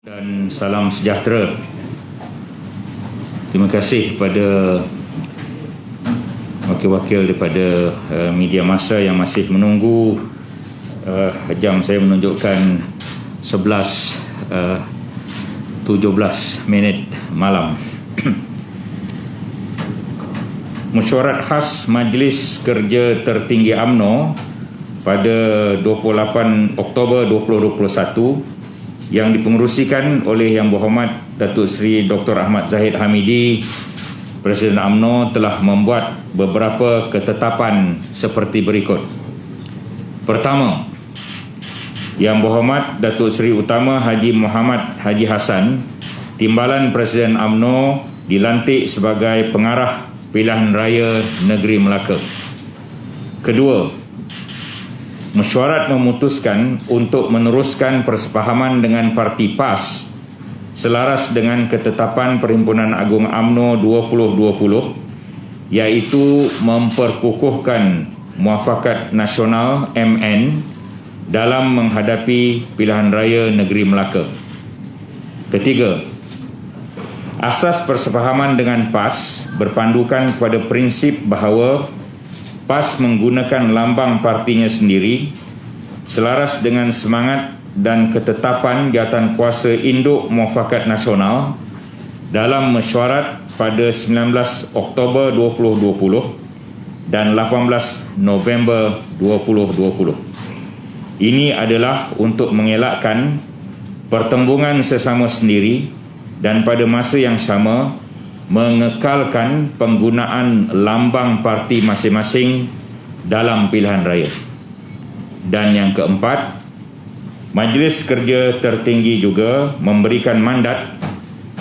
Dan salam sejahtera. Terima kasih kepada wakil-wakil daripada media massa yang masih menunggu. Jam saya menunjukkan 11.17 malam. Mesyuarat khas Majlis Kerja Tertinggi UMNO pada 28 Oktober 2021 yang dipengerusikan oleh Yang Berhormat Datuk Seri Dr. Ahmad Zahid Hamidi, Presiden UMNO, telah membuat beberapa ketetapan seperti berikut. Pertama, Yang Berhormat Datuk Seri Utama Haji Muhammad Haji Hassan, Timbalan Presiden UMNO, dilantik sebagai Pengarah Pilihan Raya Negeri Melaka. Kedua, mesyuarat memutuskan untuk meneruskan persefahaman dengan Parti PAS selaras dengan ketetapan Perhimpunan Agung UMNO 2020, iaitu memperkukuhkan Muafakat Nasional MN dalam menghadapi pilihan raya negeri Melaka. Ketiga, asas persefahaman dengan PAS berpandukan kepada prinsip bahawa PAS menggunakan lambang partinya sendiri selaras dengan semangat dan ketetapan Jawatankuasa Induk Muafakat Nasional dalam mesyuarat pada 19 Oktober 2020 dan 18 November 2020. Ini adalah untuk mengelakkan pertembungan sesama sendiri dan pada masa yang sama mengekalkan penggunaan lambang parti masing-masing dalam pilihan raya. Dan yang keempat, Majlis Kerja Tertinggi juga memberikan mandat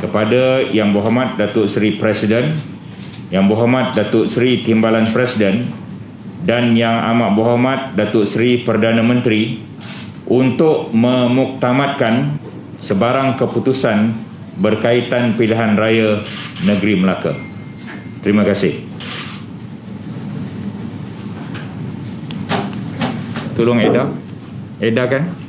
kepada Yang Berhormat Datuk Seri Presiden, Yang Berhormat Datuk Seri Timbalan Presiden dan Yang Amat Berhormat Datuk Seri Perdana Menteri untuk memuktamadkan sebarang keputusan berkaitan pilihan raya negeri Melaka. Terima kasih. Tolong edarkan.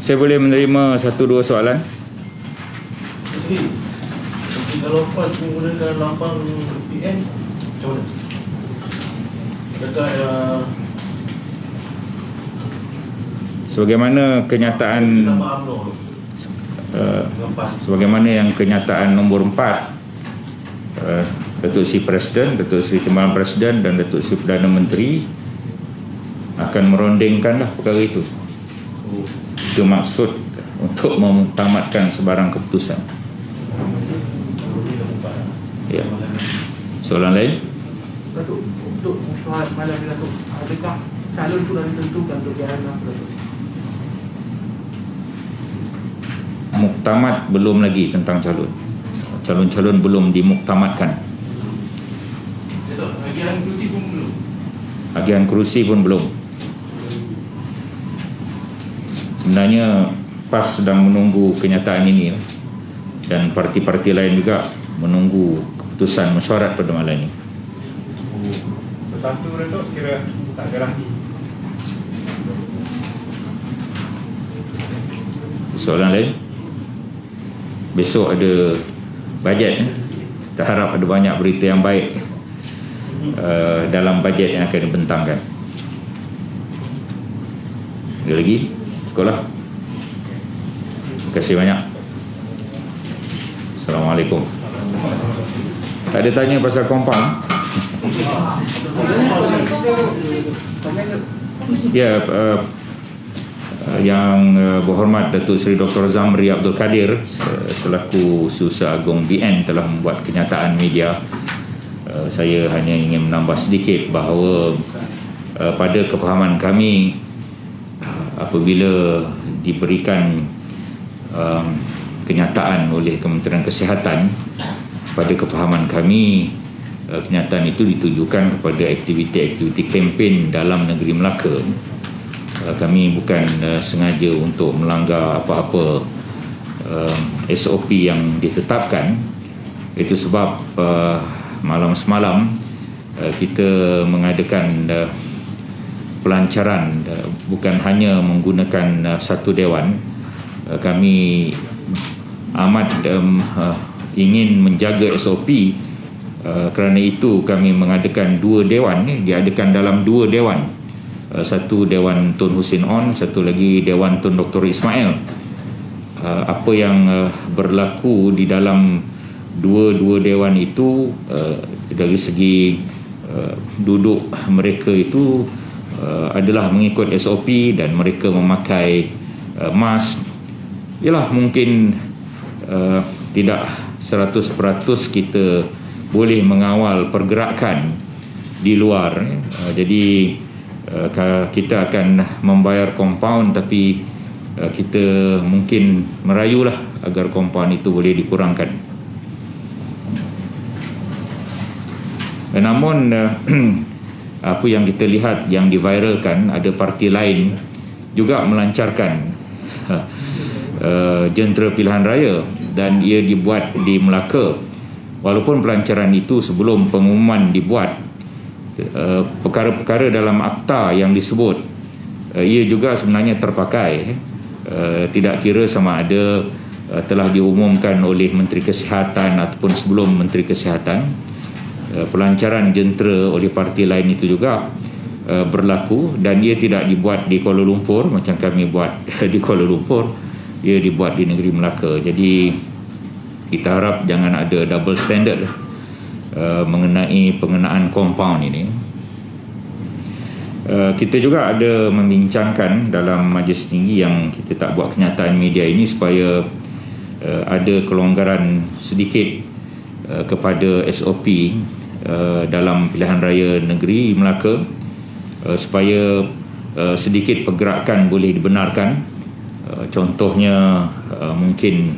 Saya boleh menerima 1-2 soalan? Kalau PAS menggunakan lambang PN, macam mana? Dekat sebagaimana kenyataan sebagaimana yang kenyataan nombor 4, Datuk Seri Presiden, Datuk Seri Timbalan Presiden dan Datuk Seri Perdana Menteri akan merondingkanlah perkara itu. Itu maksud untuk memutamatkan sebarang keputusan. Ya. Soalan lain? Datuk, untuk mesyuarat malam ni Datuk, adakah calon tu dah ditentukan untuk jalan apa Datuk? Muktamad belum lagi tentang calon. Calon-calon belum dimuktamadkan. Datuk, agihan kerusi pun belum? Agihan kerusi pun belum. Sebenarnya PAS sedang menunggu kenyataan ini dan parti-parti lain juga menunggu keputusan mesyuarat pada malam ini. Lepas tu Datuk, kira tak ada lagi. Soalan lain? Besok ada bajet. Kita harap ada banyak berita yang baik dalam bajet yang akan dibentangkan. Ada lagi? Sekolah. Terima kasih banyak. Assalamualaikum. Tak ada tanya pasal kompang? Ya, Yang Berhormat Datuk Seri Dr. Zamri Abdul Kadir selaku Susah Agung BN telah membuat kenyataan media. Saya hanya ingin menambah sedikit bahawa pada kefahaman kami, apabila diberikan kenyataan oleh Kementerian Kesihatan. Pada kefahaman kami, kenyataan itu ditujukan kepada aktiviti-aktiviti kempen dalam negeri Melaka. Kami bukan sengaja untuk melanggar apa-apa SOP yang ditetapkan. Itu sebab malam semalam kita mengadakan pelancaran, bukan hanya menggunakan satu dewan. Kami amat ingin menjaga SOP. Kerana itu kami mengadakan dua dewan, diadakan dalam dua dewan. Satu Dewan Tun Hussein On, satu lagi Dewan Tun Dr. Ismail. Apa yang berlaku di dalam dua dewan itu, dari segi duduk mereka itu adalah mengikut SOP dan mereka memakai mask. Ialah mungkin tidak 100% kita boleh mengawal pergerakan di luar. Jadi kita akan membayar kompaun, tapi kita mungkin merayulah agar kompaun itu boleh dikurangkan. Namun apa yang kita lihat yang diviralkan, ada parti lain juga melancarkan jentera pilihan raya dan ia dibuat di Melaka. Walaupun pelancaran itu sebelum pengumuman dibuat, perkara-perkara dalam akta yang disebut ia juga sebenarnya terpakai. Tidak kira sama ada telah diumumkan oleh Menteri Kesihatan ataupun sebelum Menteri Kesihatan, pelancaran jentera oleh parti lain itu juga berlaku, dan ia tidak dibuat di Kuala Lumpur macam kami buat di Kuala Lumpur. Ia dibuat di negeri Melaka. Jadi kita harap jangan ada double standard mengenai pengenaan kompaun ini. Kita juga ada membincangkan dalam majlis tinggi yang kita tak buat kenyataan media ini supaya ada kelonggaran sedikit kepada SOP dalam pilihan raya negeri Melaka, supaya sedikit pergerakan boleh dibenarkan. Contohnya mungkin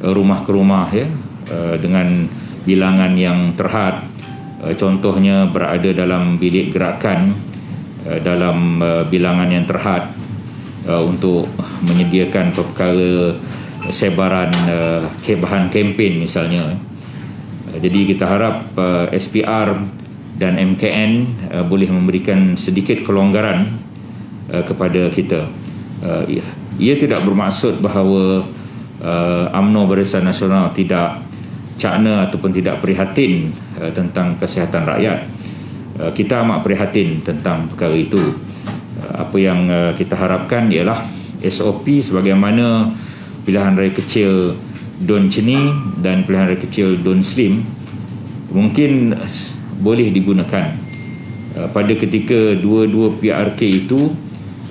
rumah ke rumah, ya, dengan bilangan yang terhad. Contohnya berada dalam bilik gerakan dalam bilangan yang terhad untuk menyediakan perkara sebaran bahan kempen misalnya. Jadi kita harap SPR dan MKN boleh memberikan sedikit kelonggaran kepada kita. Ia tidak bermaksud bahawa UMNO Barisan Nasional tidak cakna ataupun tidak prihatin tentang kesihatan rakyat. Kita amat prihatin tentang perkara itu. Apa yang kita harapkan ialah SOP sebagaimana pilihan raya kecil Don Ceni dan pilihan raya kecil Don Slim mungkin boleh digunakan. Pada ketika dua-dua PRK itu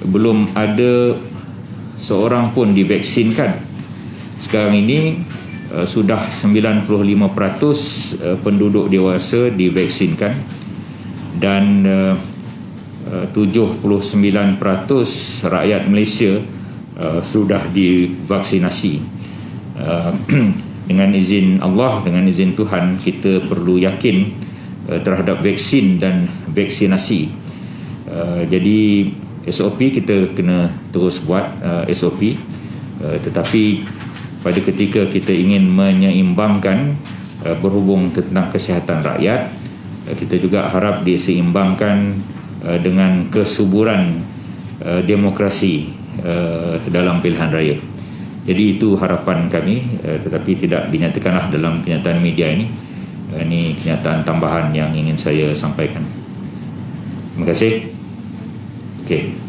belum ada seorang pun divaksinkan. Sekarang ini sudah 95% penduduk dewasa divaksinkan dan 79% rakyat Malaysia sudah divaksinasi. Dengan izin Allah, dengan izin Tuhan, kita perlu yakin terhadap vaksin dan vaksinasi. Jadi SOP kita kena terus buat SOP, tetapi pada ketika kita ingin menyeimbangkan berhubung tentang kesihatan rakyat, kita juga harap diseimbangkan dengan kesuburan demokrasi dalam pilihan raya. Jadi itu harapan kami, tetapi tidak dinyatakanlah dalam kenyataan media ini. Ini kenyataan tambahan yang ingin saya sampaikan. Terima kasih. Okey.